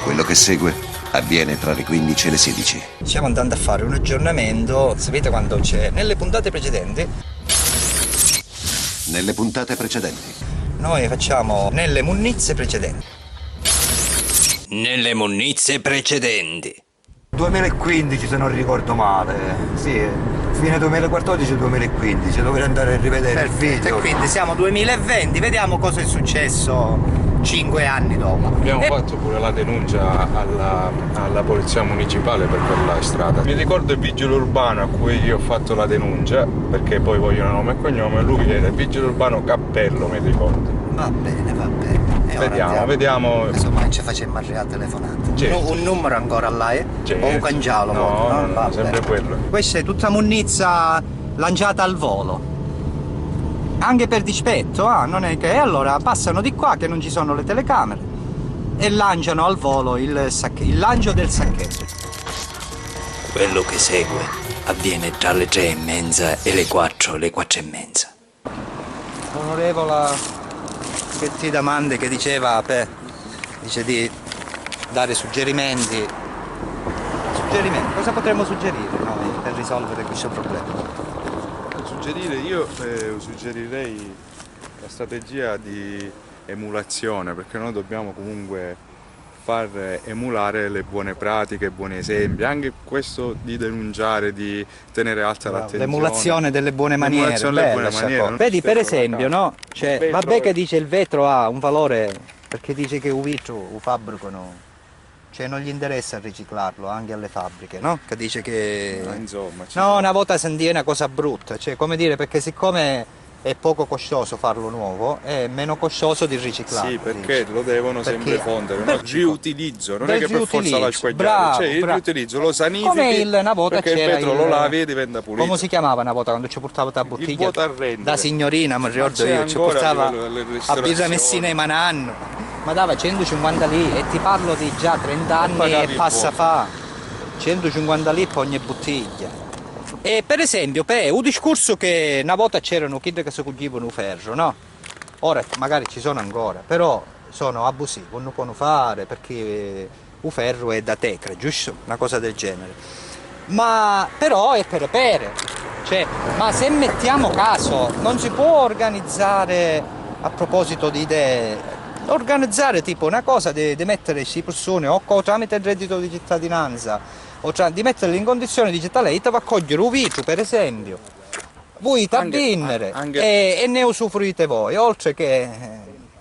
Quello che segue avviene tra le 15 e le 16. Stiamo andando a fare un aggiornamento, sapete quando c'è? Nelle puntate precedenti noi facciamo nelle munnizie precedenti. 2015 se non ricordo male, sì, fine 2014-2015, dovrei andare a rivedere il video. E quindi siamo 2020, vediamo cosa è successo 5 anni dopo. Abbiamo fatto pure la denuncia alla polizia municipale per quella strada. Mi ricordo il vigile urbano a cui io ho fatto la denuncia, perché poi vogliono nome e cognome, lui era il vigile urbano Cappello, mi ricordo. Va bene, va bene. Vediamo. Insomma, non ci facciamo arrivare telefonate. Certo. Un numero ancora là, eh? Certo. O un cangialo? No, sempre quello. Questa è tutta munnizia lanciata al volo. Anche per dispetto, non è che... E allora passano di qua che non ci sono le telecamere e lanciano al volo il lancio del sacchetto. Quello che segue avviene tra le 3:30 e le 4 e mezza. Onorevole Chetti Damande che diceva, dice di dare suggerimenti. Cosa potremmo suggerire noi per risolvere questo problema? Io suggerirei la strategia di emulazione, perché noi dobbiamo comunque far emulare le buone pratiche, buoni esempi, anche questo di denunciare, di tenere alta l'attenzione. L'emulazione delle buone maniere, Vedi, per esempio, no? Cioè, vabbè che dice il vetro ha un valore, perché dice che un vetro lo fabbricano, cioè non gli interessa riciclarlo anche alle fabbriche, no? Che dice che... No, una volta sentiva una cosa brutta, cioè come dire, perché siccome è poco costoso farlo nuovo, è meno costoso di riciclarlo. Sì, perché lo devono sempre fondere, no? Riutilizzo, non è che per forza la squagliare, bravo, cioè il riutilizzo lo sanifichi, come una volta perché il vetro lo lavi e diventa pulito. Come si chiamava una volta quando ci portava la bottiglia? Il vuoto a rendere. Da signorina, mi ricordo io, ci portava a birra Messina e Mananno, ma dava 150 lì e ti parlo di già 30 anni e passa fa, 150 lì per ogni bottiglia. E per esempio, un discorso che una volta c'erano chi che si coltivano ferro, no? Ora magari ci sono ancora, però sono abusivi, non possono fare perché il ferro è da tecra, giusto? Una cosa del genere. Ma però è per pere, cioè, ma se mettiamo caso, non si può organizzare, a proposito di idee, organizzare tipo una cosa di mettere queste persone o tramite il reddito di cittadinanza, o di metterli in condizione di lei va a cogliere un vitro per esempio, voi a vendere e ne usufruite voi, oltre che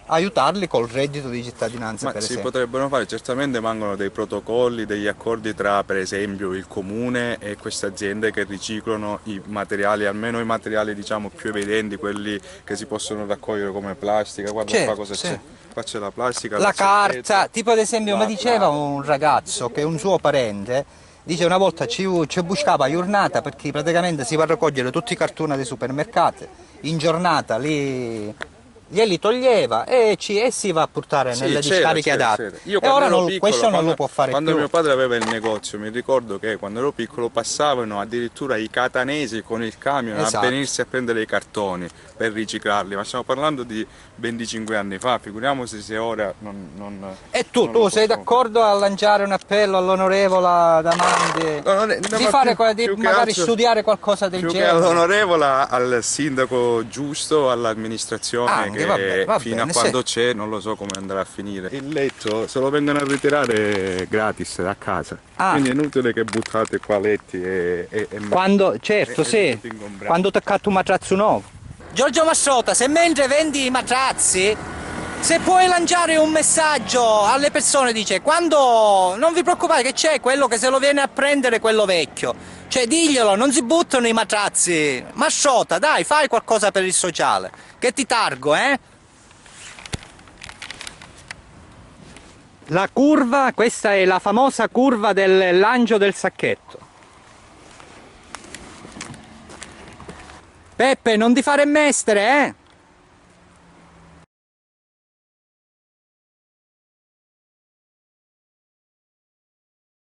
aiutarli col reddito di cittadinanza. Ma si potrebbero fare, certamente mancano dei protocolli, degli accordi tra per esempio il comune e queste aziende che riciclano i materiali, almeno i materiali diciamo più evidenti, quelli che si possono raccogliere come plastica. Guarda qua cosa c'è. Qua c'è la plastica, la carta, tipo ad esempio mi diceva un ragazzo che un suo parente dice una volta ci buscava giornata perché praticamente si va a raccogliere tutti i cartoni dei supermercati, in giornata glieli toglieva e si va a portare nelle discariche adatte. Io e ora questo non lo può fare quando più. Mio padre aveva il negozio, mi ricordo che quando ero piccolo passavano addirittura i catanesi con il camion a venirsi a prendere i cartoni per riciclarli, ma stiamo parlando di 25 anni fa, figuriamoci se ora non E tu sei d'accordo a lanciare un appello all'onorevole Damande di fare magari studiare qualcosa del genere? Più che all'onorevole, al sindaco giusto, all'amministrazione che fino a quando c'è non lo so come andrà a finire. Il letto se lo vengono a ritirare gratis a casa, quindi è inutile che buttate qua letti quando toccato un matrazzo nuovo. Giorgio Mastrota, se mentre vendi i matrazzi, se puoi lanciare un messaggio alle persone, dice, quando non vi preoccupate che c'è quello che se lo viene a prendere quello vecchio, cioè diglielo, non si buttano i matrazzi. Mastrota, dai, fai qualcosa per il sociale, che ti targo, La curva, questa è la famosa curva del lancio del sacchetto. Peppe, non ti fare mestere,